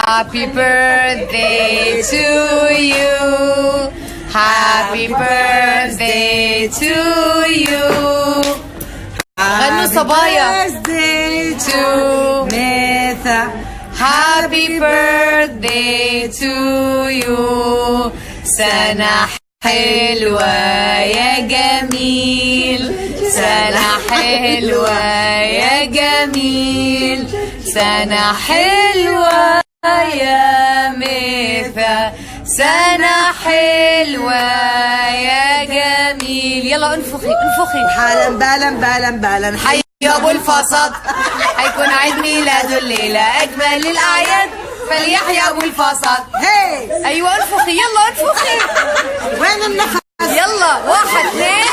Happy birthday to you. Happy birthday to you. غنوا صبايا. birthday to ميثا. Happy birthday to you. سنة حلوة يا جميل. سنة حلوة يا جميل. سنة حلوة يا ميثا. سنة حلوة يا جميل. يلا انفخي انفخي. حالا بالا بالا بالا. حي يا ابو الفصد. حيكون عيد ميلاده الليلة اجمل الاعياد. فليحيى ابو الفصد. هي ايوه انفخي. يلا انفخي. وين النفس؟ يلا 1 2